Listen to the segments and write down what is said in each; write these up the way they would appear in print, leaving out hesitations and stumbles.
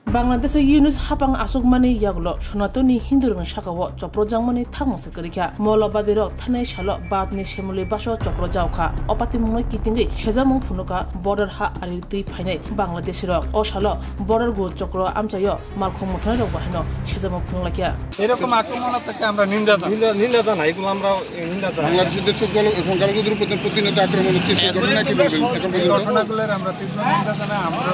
বাংলাদেশে ইউনুস হাপাং আসুকমানি ইয়াগলো সনাতনী হিন্দু রং সাকাও চপ্রজাংমানি থাংমসে করিখা মৌলবাদী রক থানাই সালো বাদনি সেমুলি বাসো চপ্রজাওখা অপাতি মুংই কিতিঙ্গি সেজামুং ফুনুকা বর্ডার হা আরি তুই ফাইনাই বাংলাদেশি রক ও সালো বর্ডার গু চক্র আমচাইও মালখং মথাই রক বাহানো সেজামুং ফুনলাকিয়া এরকম আক্রমণ থেকে আমরা নিন্দা জানাই এগুলো আমরা নিন্দা জানাই বাংলাদেশের দেশ সংখ্যালঘুদের উপর প্রতিনিয়ত আক্রমণ হচ্ছে সেই ঘটনা কি বলবেন এখন এই ঘটনাগুলোর আমরা তীব্র নিন্দা জানাই আমরা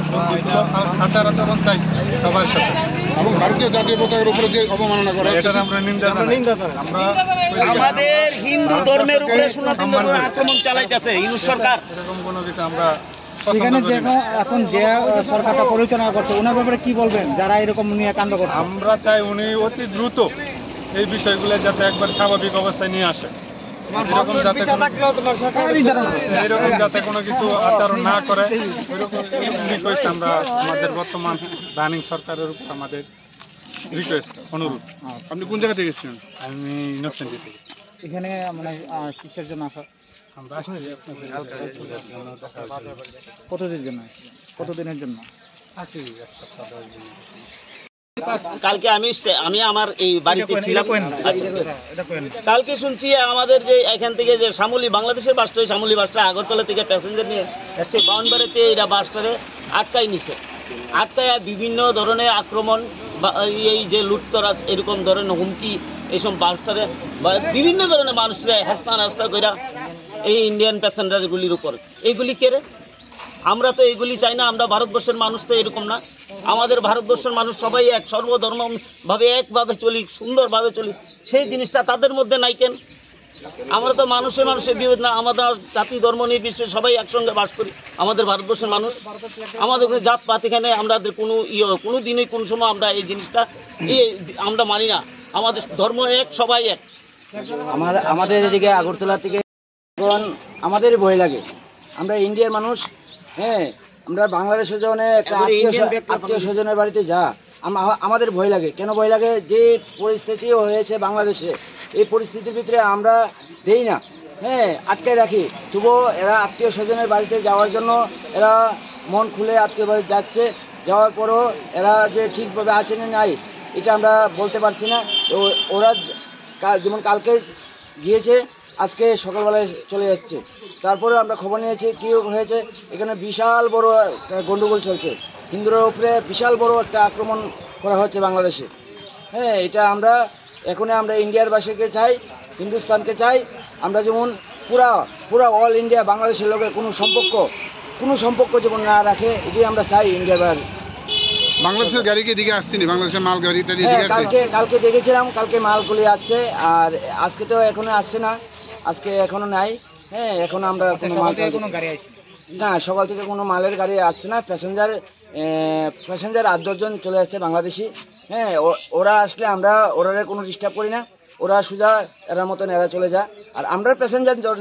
আচরণ চাই সবার সাথে এবং ভারতীয় জাতীয় পতাকার উপরে যে অবমাননা করা হচ্ছে এটা আমরা নিন্দা জানাই আমরা আমাদের হিন্দু ধর্মের উপরে সনাতন ধর্মের আক্রমণ চালাইতেছে ইউনুস সরকার এরকম কোনো কিছু আমরা সেখানে এখন যে সরকারটা পরিচালনা করছে ওনার ব্যাপারে কি বলবেন যারা এরকম নিয়ে কাণ্ড করছে? আমরা চাই উনি অতি দ্রুত এই বিষয়গুলো যাতে একবার স্বাভাবিক অবস্থায় নিয়ে আসে, এরকম যাতে কোনো কিছু আচরণ না করে রিকোয়েস্ট আমরা আমাদের বর্তমান রানিং সরকারের উপর আমাদের রিকোয়েস্ট অনুরোধ। আপনি কোন জায়গা থেকে এসেছেন? আমি ইনোসেন্টি থেকে। এখানে মানে কিসের জন্য আসা? আমরা আসছি কতদিনের জন্য? কতদিনের জন্য? আসি এক সপ্তাহ 10 দিন। কালকে আমি আমার এই বাড়িতে ছিলাম। কালকে শুনছি আমাদের যে এখান থেকে যে শামুলি বাংলাদেশের বাসটা শামুলি বাসটা আগরতলা থেকে প্যাসেঞ্জার নিয়ে আসছে বাউন্ডারিতে এরা বাসটারে আটকাই নিছে। আটকায় বিভিন্ন ধরনের আক্রমণ বা এই যে লুটতরাজ এরকম ধরনের হুমকি এইসব বাসটারে বিভিন্ন ধরনের মানুষরা হাস্তা করে এই ইন্ডিয়ান প্যাসেঞ্জারগুলির উপর এইগুলি কেড়ে। আমরা তো এইগুলি চাই না। আমরা ভারতবর্ষের মানুষ তো এরকম না। আমাদের ভারতবর্ষের মানুষ সবাই এক, সর্বধর্মভাবে একভাবে চলি, সুন্দরভাবে চলি। সেই জিনিসটা তাদের মধ্যে নাই কেন? আমরা তো মানুষের বিভেদ না, আমাদের জাতি ধর্ম নির্বিশেষে সবাই একসঙ্গে বাস করি। আমাদের ভারতবর্ষের মানুষ, আমাদের কোনো জাতপাত এখানে আমাদের কোনো দিনই কোনো সময় আমরা এই জিনিসটা আমরা মানি না। আমাদের ধর্ম এক, সবাই এক। আমাদের এদিকে আগরতলা থেকে আমাদের ভয় লাগে। আমরা ইন্ডিয়ার মানুষ, হ্যাঁ, আমরা বাংলাদেশের জন্য একটা আত্মীয় স্বজনের বাড়িতে আমাদের ভয় লাগে। কেন ভয় লাগে? যে পরিস্থিতি হয়েছে বাংলাদেশে, এই পরিস্থিতির ভিতরে আমরা দেই না, হ্যাঁ, আটকে রাখি। তবুও এরা আত্মীয় স্বজনের বাড়িতে যাওয়ার জন্য এরা মন খুলে আত্মীয় বাড়ি যাচ্ছে। যাওয়ার পরও এরা যে ঠিকভাবে আছে না নাই এটা আমরা বলতে পারছি না। তো ওরা যেমন কালকে গিয়েছে, আজকে সকালবেলায় চলে এসছে। তারপরে আমরা খবর নিয়েছি কী হয়েছে। এখানে বিশাল বড় একটা গণ্ডগোল চলছে, হিন্দুদের উপরে বিশাল বড় একটা আক্রমণ করা হচ্ছে বাংলাদেশে। হ্যাঁ, এটা আমরা ইন্ডিয়ার বাসীকে চাই, হিন্দুস্তানকে চাই। আমরা যেমন পুরা অল ইন্ডিয়া বাংলাদেশের লোকের কোনো সম্পর্ক যেমন না রাখে, এটাই আমরা চাই ইন্ডিয়ার বাইরে। বাংলাদেশের গাড়ি কি এদিকে আসছে? বাংলাদেশের মাল গাড়ি কালকে দেখেছিলাম, কালকে মালগুলি আসছে। আর আজকে তো এখনো আসছে না, আজকে এখনো নাই। হ্যাঁ, এখন আমরা কোনো গাড়ি আসছে না, সকাল থেকে কোনো মালের গাড়ি আসছে না। প্যাসেঞ্জার 8-10 জন চলে আসছে বাংলাদেশি। হ্যাঁ, ওরা আসলে আমরা ওরা কোনো ডিস্টার্ব করি না। ওরা সোজা এরার মতন এরা চলে যায়। আর আমরা প্যাসেঞ্জার জন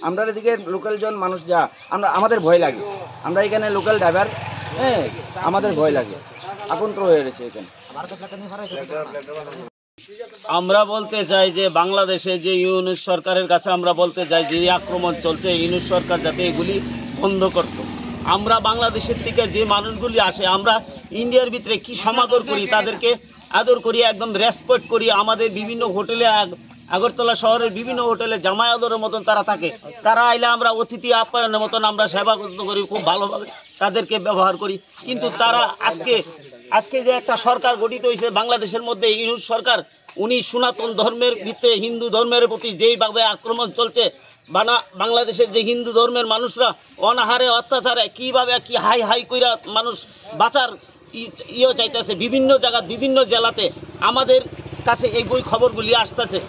আমরা এদিকে লোকাল জন মানুষ আমাদের ভয় লাগে। আমরা এখানে লোকাল ড্রাইভার, হ্যাঁ, আমাদের ভয় লাগে। আকন্ত্র হয়ে গেছে এখানে। আমরা বলতে চাই যে বাংলাদেশে যে ইউনুস সরকারের কাছে আমরা বলতে চাই যে আক্রমণ চলছে, ইউনুস সরকার যাতে এগুলি বন্ধ করত। আমরা বাংলাদেশের থেকে যে মানুষগুলি আসে, আমরা ইন্ডিয়ার ভিতরে কি সমাদর করি, তাদেরকে আদর করি, একদম রেসপেক্ট করি। আমাদের বিভিন্ন হোটেলে, আগরতলা শহরের বিভিন্ন হোটেলে জামায়াতের মতন তারা থাকে। তারা আইলে আমরা অতিথি আপ্যায়নের মতন আমরা সেবা করি, খুব ভালোভাবে তাদেরকে ব্যবহার করি। কিন্তু তারা আজকে যে একটা সরকার গঠিত হয়েছে বাংলাদেশের মধ্যে, ইউনুস সরকার, উনি সনাতন ধর্মের ভিতরে হিন্দু ধর্মের প্রতি যেইভাবে আক্রমণ চলছে, বাংলাদেশের যে হিন্দু ধর্মের মানুষরা অনাহারে অত্যাচারে কীভাবে কি হাই কইরা মানুষ বাঁচার চাইতেছে। বিভিন্ন জায়গা, বিভিন্ন জেলাতে আমাদের কাছে এই খবরগুলি আসতেছে।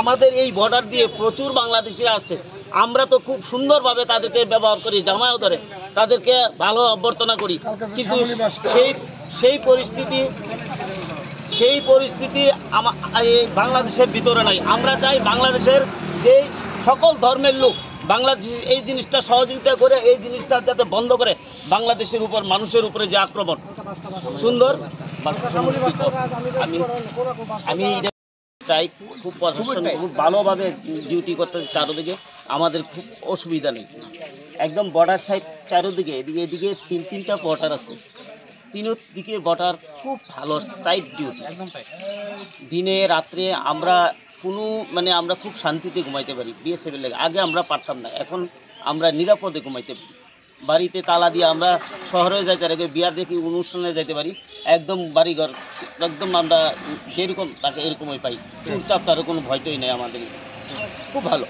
আমাদের এই বর্ডার দিয়ে প্রচুর বাংলাদেশিরা আসছে। আমরা তো খুব সুন্দরভাবে তাদেরকে ব্যবহার করি, জামায়াত ধরে তাদেরকে ভালো অভ্যর্থনা করি। কিন্তু সেই পরিস্থিতি বাংলাদেশের ভিতরে নাই। আমরা চাই বাংলাদেশের যে সকল ধর্মের লোক বাংলাদেশ এই জিনিসটা সহযোগিতা করে, এই জিনিসটা যাতে বন্ধ করে। বাংলাদেশের উপর, মানুষের উপরে যে আক্রমণ সুন্দর, আমি চাই খুব প্রশাসন খুব ভালোভাবে ডিউটি করতে চারোদিকে। আমাদের খুব অসুবিধা নেই। একদম বর্ডার সাইড চারোদিকে, এদিকে 3-3টা কোয়ার্টার আছে। দিকের বর্ডার খুব ভালো টাইট ডিউটি, দিনে রাত্রে আমরা আমরা খুব শান্তিতে ঘুমাইতে পারি বিএসএফের লাগে। আগে আমরা পারতাম না, এখন আমরা নিরাপদে ঘুমাইতে পারি। বাড়িতে তালা দিয়ে আমরা শহরে যাইতে পারি, বিয়ার দেখি অনুষ্ঠানে যাইতে পারি, একদম বাড়িঘর একদম আমরা যেরকম তাকে এরকমই পাই, চুপচাপ, তারও কোনো ভয়টাই নেই আমাদের, খুব ভালো।